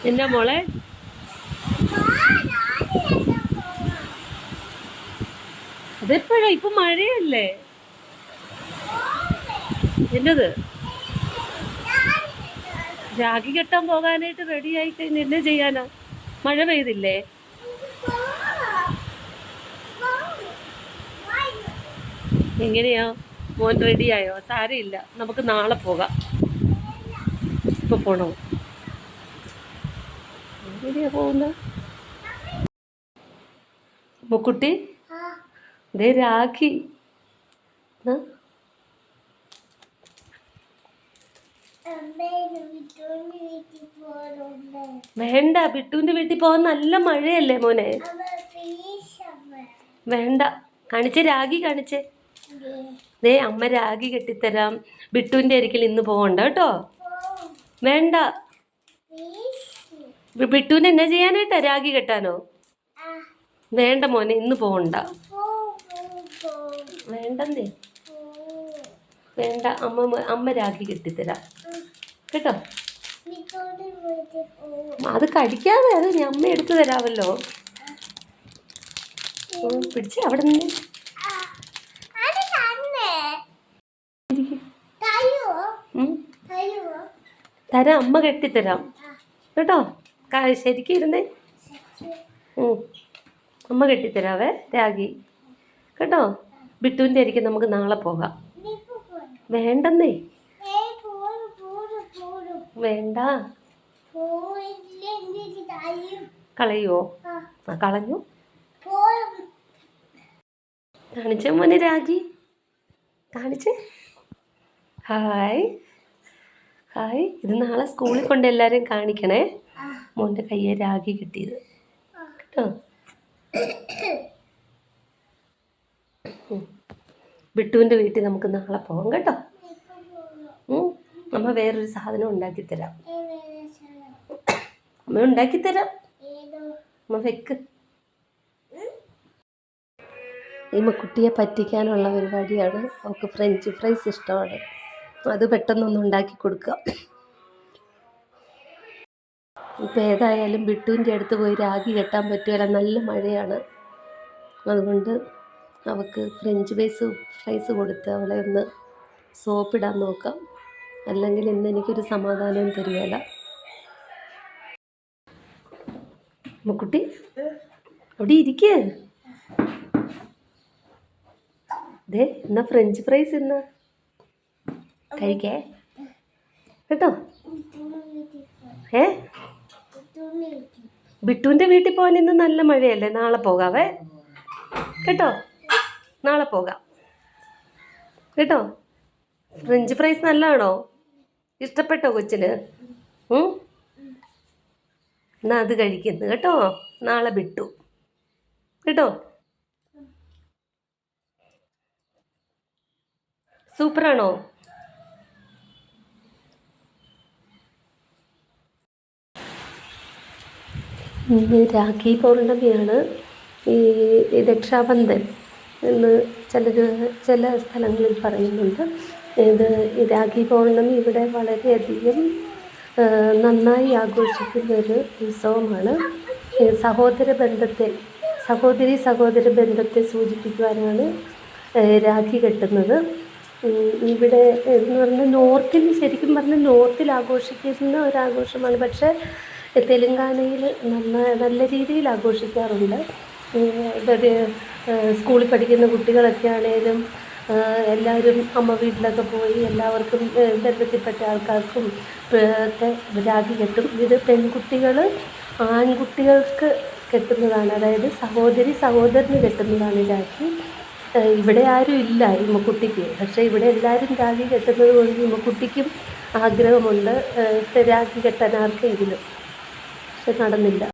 എന്നാ മോളെ? അതെപ്പോഴാ? ഇപ്പൊ മഴയല്ലേ? എന്നത് രാഖി കെട്ടാൻ പോകാനായിട്ട് റെഡി ആയി കഴിഞ്ഞ് എന്നെ ചെയ്യാനാ? മഴ പെയ്തില്ലേ? എങ്ങനെയാ മോൻ റെഡിയായോ? സാരമില്ല, നമുക്ക് നാളെ പോകാം. ഇപ്പൊ പോണോ? എങ്ങനെയാ പോകുന്ന മുക്കുട്ടി? ദേ രാഖി. വേണ്ട, ബിട്ടുവിന്റെ വീട്ടിൽ പോകാൻ നല്ല മഴയല്ലേ മോനെ. വേണ്ട, കാണിച്ചേ രാഖി കാണിച്ചേ. ദേ അമ്മ രാഖി കെട്ടിത്തരാം. ബിട്ടുവിന്റെ ഒരിക്കൽ ഇന്ന് പോകണ്ട കേട്ടോ. വേണ്ട, ബിട്ടുവിന് എന്നാ ചെയ്യാനായിട്ടാ? രാഖി കെട്ടാനോ? വേണ്ട മോനെ, ഇന്ന് പോകണ്ട. വേണ്ടെന്നേ, വേണ്ട. അമ്മ രാഖി കെട്ടിത്തരാം കേട്ടോ. അത് കടിക്കാതെ, അത് അമ്മ എടുത്തു തരാമല്ലോ. പിടിച്ച അവിടെ നിന്ന് തരാം, അമ്മ കെട്ടിത്തരാം കേട്ടോ. ശരിക്കും ഇരുന്നേ. അമ്മ കെട്ടിത്തരാവേ രാഖി കേട്ടോ. ബിട്ടുവിൻ്റെ ആയിരിക്കും, നമുക്ക് നാളെ പോകാം. വേണ്ടെന്നേ, വേണ്ട. കളയുവോ? ആ കളഞ്ഞു. കാണിച്ചേ മോനെ രാഖി, കാണിച്ചേ. Hi hi. ഇത് നാളെ സ്കൂളിൽ കൊണ്ട് എല്ലാവരും കാണിക്കണേ. മോൻ്റെ കയ്യെ രാഖി കിട്ടിയത് കേട്ടോ. ബിട്ടുവിൻ്റെ വീട്ടിൽ നമുക്ക് നാളെ പോകാം കേട്ടോ. അമ്മ വേറൊരു സാധനം ഉണ്ടാക്കിത്തരാം. അമ്മ ഉണ്ടാക്കിത്തരാം. അമ്മ വെക്ക്. ഈ കുട്ടിയെ പറ്റിക്കാനുള്ള പരിപാടിയാണ്. അവൾക്ക് ഫ്രഞ്ച് ഫ്രൈസ് ഇഷ്ടമാണ്. അത് പെട്ടെന്നൊന്ന് ഉണ്ടാക്കി കൊടുക്കുക. ഇപ്പം ഏതായാലും ബിട്ടുവിൻ്റെ അടുത്ത് പോയി രാഖി കെട്ടാൻ പറ്റുകയില്ല, നല്ല മഴയാണ്. അതുകൊണ്ട് അവൾക്ക് ഫ്രഞ്ച് ഫ്രൈസ് കൊടുത്ത് അവളെ ഒന്ന് സോപ്പിടാൻ നോക്കാം. അല്ലെങ്കിൽ ഇന്ന് എനിക്കൊരു സമാധാനവും തരികയില്ല. മുക്കുട്ടി അവിടെ ഇരിക്കേ. ദേ എന്നാ ഫ്രഞ്ച് ഫ്രൈസ് ഇന്ന് കഴിക്കേ കേട്ടോ. ബിട്ടുവിൻ്റെ വീട്ടിൽ പോകാൻ ഇന്ന് നല്ല മഴയല്ലേ. നാളെ പോകാവേ കേട്ടോ. നാളെ പോകാം കേട്ടോ. ഫ്രഞ്ച് ഫ്രൈസ് നല്ലതാണോ? ഇഷ്ടപ്പെട്ടോ കൊച്ചിന്? എന്നാ അത് കഴിക്കുന്നു കേട്ടോ. നാളെ ബിട്ടു കേട്ടോ. സൂപ്പറാണോ? ഇന്ന് രാഖി പൗർണമിയാണ്. ഈ രക്ഷാബന്ധൻ എന്ന് ചില സ്ഥലങ്ങളിൽ പറയുന്നുണ്ട്. ഇത് രാഖി പൗർണമി ഇവിടെ വളരെയധികം നന്നായി ആഘോഷിക്കുന്ന ഒരു ഉത്സവമാണ്. സഹോദര ബന്ധത്തെ സൂചിപ്പിക്കുവാനാണ് രാഖി കെട്ടുന്നത്. ഇവിടെ എന്ന് പറഞ്ഞാൽ ശരിക്കും പറഞ്ഞാൽ നോർത്തിൽ ആഘോഷിക്കുന്ന ഒരാഘോഷമാണ്. പക്ഷേ തെലുങ്കാനയിൽ നല്ല രീതിയിൽ ആഘോഷിക്കാറുണ്ട്. ഇവർ സ്കൂളിൽ പഠിക്കുന്ന കുട്ടികളൊക്കെ ആണെങ്കിലും എല്ലാവരും അമ്മ വീട്ടിലൊക്കെ പോയി എല്ലാവർക്കും ബന്ധത്തിൽപ്പെട്ട ആൾക്കാർക്കും ഒക്കെ രാഖി കെട്ടും. ഇത് പെൺകുട്ടികൾ ആൺകുട്ടികൾക്ക് കെട്ടുന്നതാണ്. അതായത് സഹോദരന് കെട്ടുന്നതാണ് രാഖി. ഇവിടെ ആരും ഇല്ല ഈ കുട്ടിക്ക്. പക്ഷേ ഇവിടെ എല്ലാവരും രാഖി കെട്ടുന്നത് കൊണ്ട് ഈ കുട്ടിക്കും ആഗ്രഹമുണ്ട് രാഖി കെട്ടാൻ ആർക്കെങ്കിലും. പക്ഷെ നടന്നില്ല.